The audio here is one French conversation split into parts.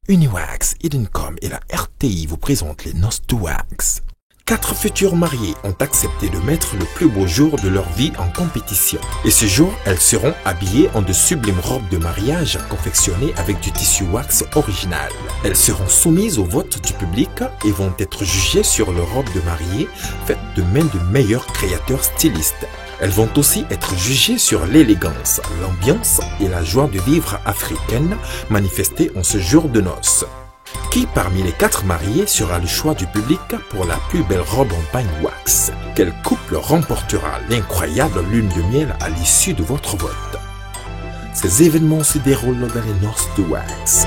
Uniwax, Hiddencom et la RTI vous présentent les noces de wax. 4 futurs mariés ont accepté de mettre le plus beau jour de leur vie en compétition. Et ce jour, elles seront habillées en de sublimes robes de mariage confectionnées avec du tissu wax original. Elles seront soumises au vote du public et vont être jugées sur leurs robes de mariée faites de main de meilleurs créateurs stylistes. Elles vont aussi être jugées sur l'élégance, l'ambiance et la joie de vivre africaine manifestée en ce jour de noces. Qui parmi les 4 mariés sera le choix du public pour la plus belle robe en pagne wax? Quel couple remportera l'incroyable lune de miel à l'issue de votre vote? Ces événements se déroulent dans les noces de wax.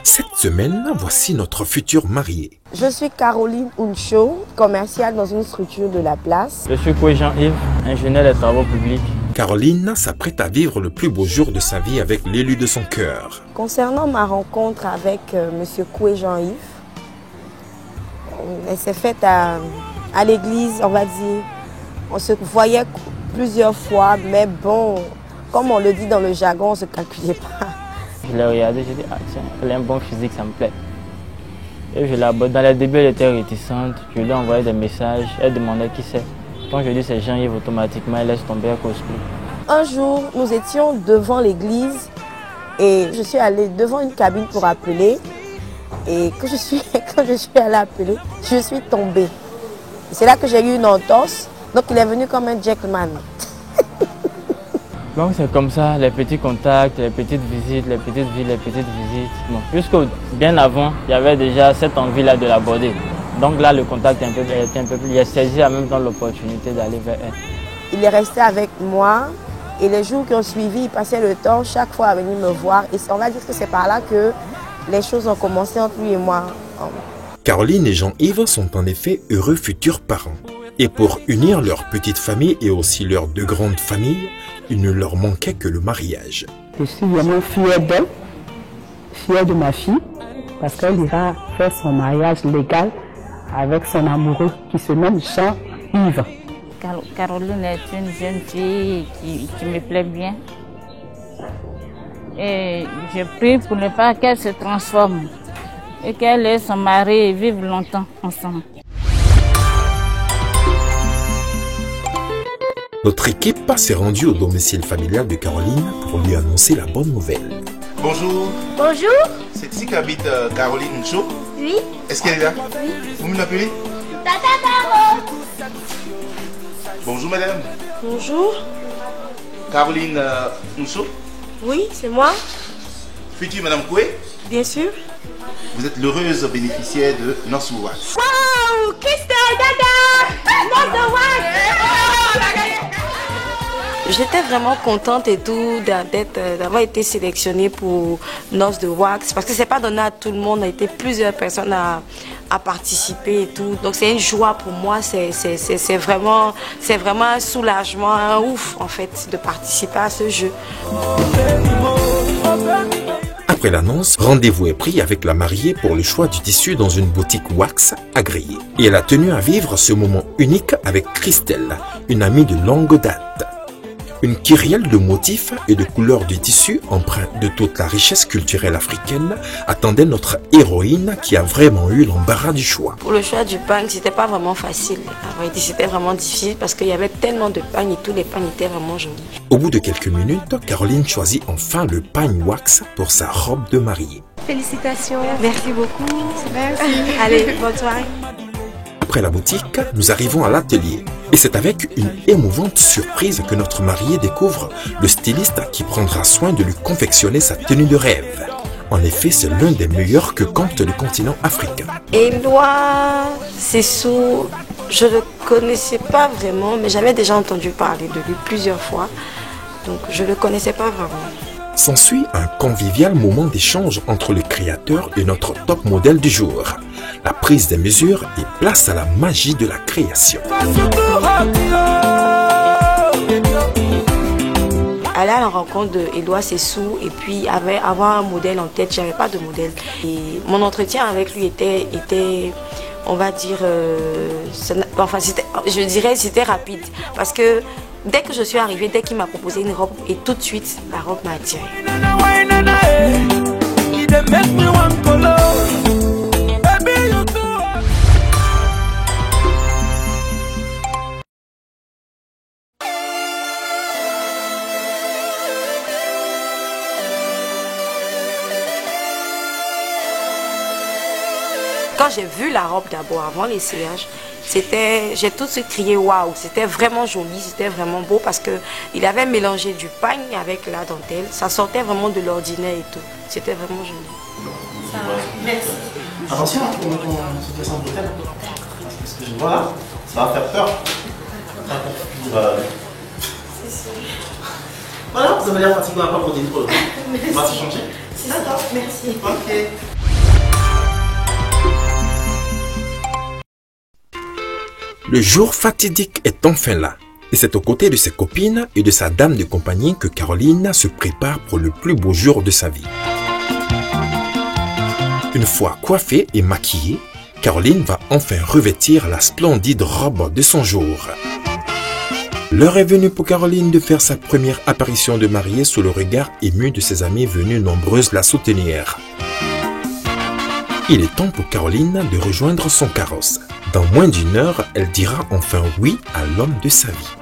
Cette semaine, voici notre futur marié. Je suis Caroline Uncho, commerciale dans une structure de la place. Je suis Koué Jean-Yves, ingénieur des travaux publics. Caroline s'apprête à vivre le plus beau jour de sa vie avec l'élu de son cœur. Concernant ma rencontre avec Monsieur Koué Jean-Yves, elle s'est faite à l'église, on va dire. On se voyait plusieurs fois, mais bon, comme on le dit dans le jargon, on ne se calculait pas. Je l'ai regardée, j'ai dit, ah tiens, elle a un bon physique, ça me plaît. Et je l'ai abordée. Dans les débuts, elle était réticente. Je lui ai envoyé des messages. Elle demandait qui c'est. Quand je dis c'est Jean-Yves, automatiquement, elle laisse tomber à cause de. Un jour, nous étions devant l'église et je suis allée devant une cabine pour appeler. Et quand je suis allée appeler, je suis tombée. C'est là que j'ai eu une entorse. Donc il est venu comme un gentleman. Donc c'est comme ça, les petits contacts, les petites visites, les petites villes, les petites visites. Bon, jusqu'au bien avant, il y avait déjà cette envie-là de l'aborder. Donc là, le contact était un peu plus. Il a saisi en même temps l'opportunité d'aller vers elle. Il est resté avec moi et les jours qui ont suivi, il passait le temps chaque fois à venir me voir. Et on va dire que c'est par là que les choses ont commencé entre lui et moi. Caroline et Jean-Yves sont en effet heureux futurs parents. Et pour unir leur petite famille et aussi leurs 2 grandes familles, il ne leur manquait que le mariage. Je suis vraiment fière d'elle, fière de ma fille, parce qu'elle ira faire son mariage légal avec son amoureux qui se nomme Jean-Yves. Caroline est une jeune fille qui me plaît bien. Et je prie pour ne pas qu'elle se transforme et qu'elle et son mari vivent longtemps ensemble. Notre équipe s'est rendue au domicile familial de Caroline pour lui annoncer la bonne nouvelle. Bonjour. Bonjour. C'est ici qu'habite Caroline Ncho. Oui. Est-ce qu'elle est là? Oui. Vous me l'appelez? Tata Caro. Bonjour madame. Bonjour. Caroline Ncho. Oui, c'est moi. Future madame Koué. Bien sûr. Vous êtes l'heureuse bénéficiaire de Noces Wax. Wow, Christelle, Dada. Noces J'étais vraiment contente et tout d'avoir été sélectionnée pour Noces de Wax parce que c'est pas donné à tout le monde, il y a été plusieurs personnes à participer et tout. Donc c'est une joie pour moi, c'est vraiment un soulagement, un ouf en fait de participer à ce jeu. Après l'annonce, rendez-vous est pris avec la mariée pour le choix du tissu dans une boutique wax agréée. Et elle a tenu à vivre ce moment unique avec Christelle, une amie de longue date. Une kyrielle de motifs et de couleurs du tissu, empreint de toute la richesse culturelle africaine, attendait notre héroïne qui a vraiment eu l'embarras du choix. Pour le choix du pagne, c'était pas vraiment facile. C'était vraiment difficile parce qu'il y avait tellement de pagnes et tous les pagnes étaient vraiment jolis. Au bout de quelques minutes, Caroline choisit enfin le pagne wax pour sa robe de mariée. Félicitations. Merci beaucoup. Merci. Allez, bonne soirée. Après la boutique, nous arrivons à l'atelier. Et c'est avec une émouvante surprise que notre marié découvre le styliste qui prendra soin de lui confectionner sa tenue de rêve. En effet, c'est l'un des meilleurs que compte le continent africain. Éloi Sessou, je ne le connaissais pas vraiment, mais j'avais déjà entendu parler de lui plusieurs fois. Donc je ne le connaissais pas vraiment. S'ensuit un convivial moment d'échange entre le créateur et notre top modèle du jour. La prise des mesures et place à la magie de la création. Aller à la rencontre d'Éloi Sessou et puis avoir un modèle en tête, j'avais pas de modèle. Et mon entretien avec lui était on va dire, je dirais c'était rapide parce que dès que je suis arrivée, dès qu'il m'a proposé une robe, et tout de suite, la robe m'a attirée. Quand j'ai vu la robe d'abord, avant l'essayage, j'ai tout de suite crié waouh, c'était vraiment joli, c'était vraiment beau parce qu'il avait mélangé du pagne avec la dentelle, ça sortait vraiment de l'ordinaire et tout, c'était vraiment joli. Merci. Attention, on se descend de l'hôtel. Parce que je vois là, ça va faire peur. Voilà, vous avez l'air fatigué, on va pas vous dire trop. On va se changer. D'accord, merci. Ok. Le jour fatidique est enfin là, et c'est aux côtés de ses copines et de sa dame de compagnie que Caroline se prépare pour le plus beau jour de sa vie. Une fois coiffée et maquillée, Caroline va enfin revêtir la splendide robe de son jour. L'heure est venue pour Caroline de faire sa première apparition de mariée sous le regard ému de ses amies venues nombreuses la soutenir. Il est temps pour Caroline de rejoindre son carrosse. Dans moins d'une heure, elle dira enfin oui à l'homme de sa vie.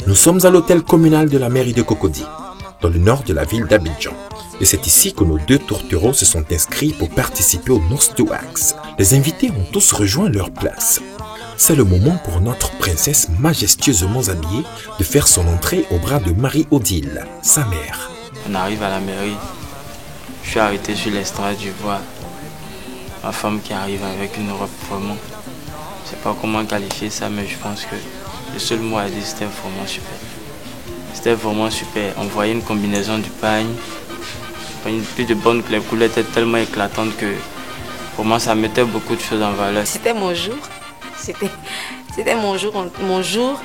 Nous sommes à l'hôtel communal de la mairie de Cocody, dans le nord de la ville d'Abidjan. Et c'est ici que nos deux tourtereaux se sont inscrits pour participer aux noces de wax. Les invités ont tous rejoint leur place. C'est le moment pour notre princesse majestueusement habillée de faire son entrée au bras de Marie-Odile, sa mère. On arrive à la mairie. Je suis arrêté sur l'estrade, je vois ma femme qui arrive avec une robe vraiment. Je ne sais pas comment qualifier ça, mais je pense que le seul mot à dire, c'était vraiment super. C'était vraiment super. On voyait une combinaison du pagne, plus de bonnes, les couleurs étaient tellement éclatantes que pour moi ça mettait beaucoup de choses en valeur. C'était mon jour. C'était mon jour.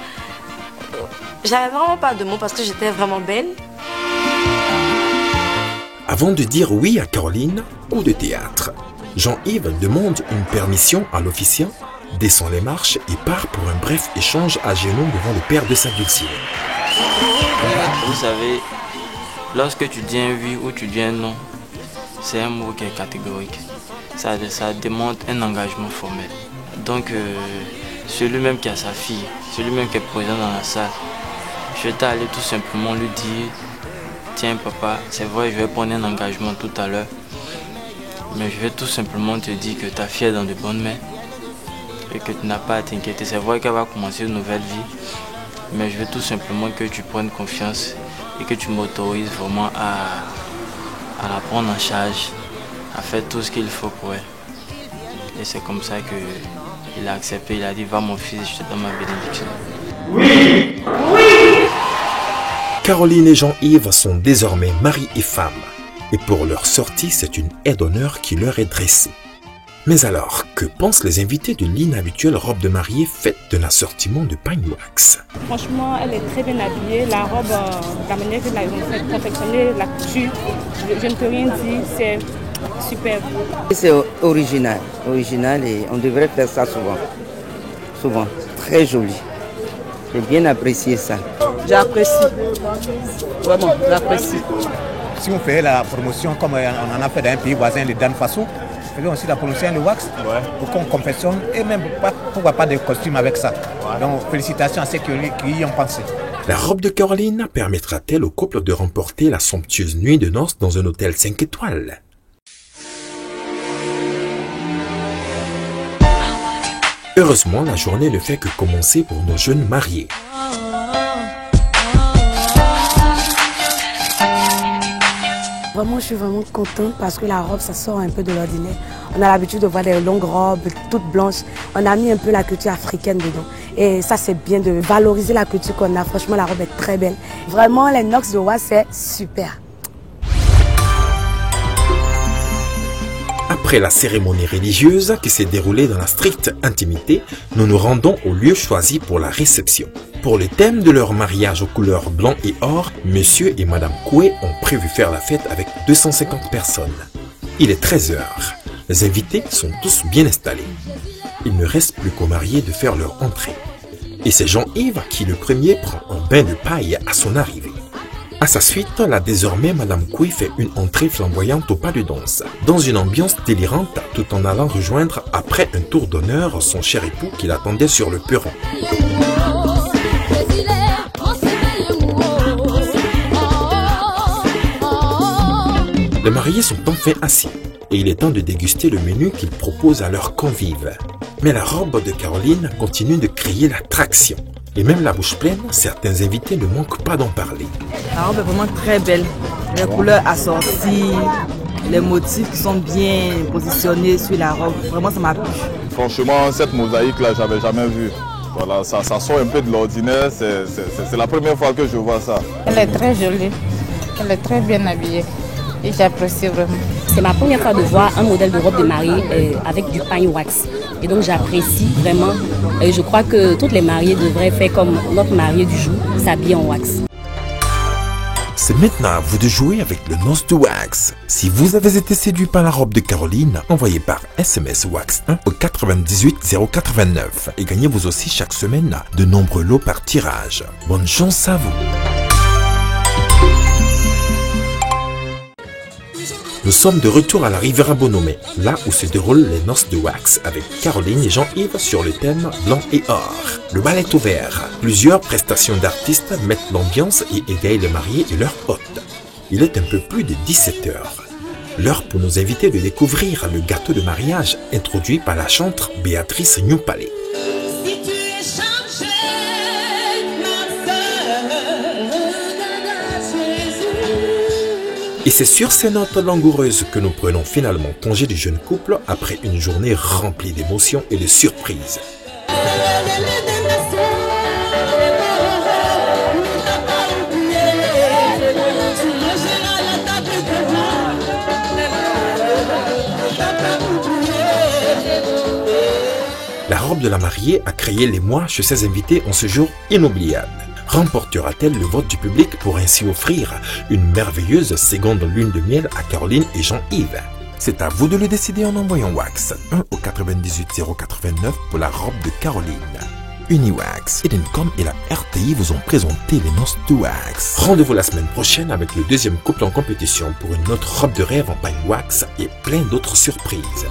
J'avais vraiment pas de mots parce que j'étais vraiment belle. Avant de dire oui à Caroline, coup de théâtre. Jean-Yves demande une permission à l'officiant, descend les marches et part pour un bref échange à genoux devant le père de sa dulcinée. Vous savez, lorsque tu dis un oui ou tu dis un non, c'est un mot qui est catégorique. Ça demande un engagement formel. Donc, celui-même qui a sa fille, celui-même qui est présent dans la salle, je vais aller tout simplement lui dire: tiens papa, c'est vrai, je vais prendre un engagement tout à l'heure, mais je vais tout simplement te dire que ta fille est dans de bonnes mains et que tu n'as pas à t'inquiéter. C'est vrai qu'elle va commencer une nouvelle vie, mais je veux tout simplement que tu prennes confiance et que tu m'autorises vraiment à la prendre en charge, à faire tout ce qu'il faut pour elle. Et c'est comme ça qu'il a accepté. Il a dit: va mon fils, je te donne ma bénédiction. Oui! Caroline et Jean-Yves sont désormais mari et femme. Et pour leur sortie, c'est une aide d'honneur qui leur est dressée. Mais alors, que pensent les invités de l'inhabituelle robe de mariée faite d'un assortiment de pagne wax? Franchement, elle est très bien habillée. La robe, la manière que ont fait confectionner, la couture, je ne peux rien dire, c'est superbe. C'est original et on devrait faire ça souvent, très joli. J'ai bien apprécié ça. J'apprécie, vraiment, j'apprécie. Si on fait la promotion comme on en a fait dans un pays voisin, le Dan Faso, faisons aussi la promotion le wax pour qu'on confectionne et même pourquoi pas des costumes avec ça. Donc félicitations à ceux qui y ont pensé. La robe de Caroline permettra-t-elle au couple de remporter la somptueuse nuit de noces dans un hôtel 5 étoiles? Heureusement, la journée ne fait que commencer pour nos jeunes mariés. Vraiment, je suis vraiment contente parce que la robe, ça sort un peu de l'ordinaire. On a l'habitude de voir des longues robes, toutes blanches. On a mis un peu la culture africaine dedans. Et ça, c'est bien de valoriser la culture qu'on a. Franchement, la robe est très belle. Vraiment, les noces de roi, c'est super. Après la cérémonie religieuse qui s'est déroulée dans la stricte intimité, nous nous rendons au lieu choisi pour la réception. Pour le thème de leur mariage aux couleurs blanc et or, monsieur et madame Koué ont prévu faire la fête avec 250 personnes. Il est 13 h. Les invités sont tous bien installés. Il ne reste plus qu'aux mariés de faire leur entrée. Et c'est Jean-Yves qui le premier prend un bain de paille à son arrivée. À sa suite, la désormais Madame Couy fait une entrée flamboyante au pas de danse, dans une ambiance délirante, tout en allant rejoindre après un tour d'honneur son cher époux qui l'attendait sur le perron. Les mariés sont enfin assis et il est temps de déguster le menu qu'ils proposent à leurs convives. Mais la robe de Caroline continue de créer l'attraction. Et même la bouche pleine, certains invités ne manquent pas d'en parler. La robe est vraiment très belle. Les couleurs assorties, les motifs qui sont bien positionnés sur la robe. Vraiment, ça m'a plu. Franchement, cette mosaïque-là, j'avais jamais vu. Voilà, ça sort un peu de l'ordinaire. C'est la première fois que je vois ça. Elle est très jolie. Elle est très bien habillée. Et j'apprécie vraiment. C'est ma première fois de voir un modèle de robe de mariée avec du pagne wax. Et donc j'apprécie vraiment. Et je crois que toutes les mariées devraient faire comme notre mariée du jour, s'habiller en wax. C'est maintenant à vous de jouer avec le Nose to Wax. Si vous avez été séduit par la robe de Caroline, envoyez par SMS Wax 1 au 98 089 et gagnez vous aussi chaque semaine de nombreux lots par tirage. Bonne chance à vous. Nous sommes de retour à la Riviera Bonomé, là où se déroulent les noces de wax avec Caroline et Jean-Yves sur le thème blanc et or. Le bal est ouvert. Plusieurs prestations d'artistes mettent l'ambiance et égayent les mariés et leurs hôtes. Il est un peu plus de 17 h. L'heure pour nos invités de découvrir le gâteau de mariage introduit par la chantre Béatrice Nyoupalé. Et c'est sur ces notes langoureuses que nous prenons finalement congé du jeune couple après une journée remplie d'émotions et de surprises. La robe de la mariée a créé l'émoi chez ses invités en ce jour inoubliable. Remportera-t-elle le vote du public pour ainsi offrir une merveilleuse seconde lune de miel à Caroline et Jean-Yves? C'est à vous de le décider en envoyant Wax 1 au 98 089 pour la robe de Caroline. Uniwax, Edencom et la RTI vous ont présenté les noces de Wax. Rendez-vous la semaine prochaine avec le deuxième couple en compétition pour une autre robe de rêve en pagne wax et plein d'autres surprises.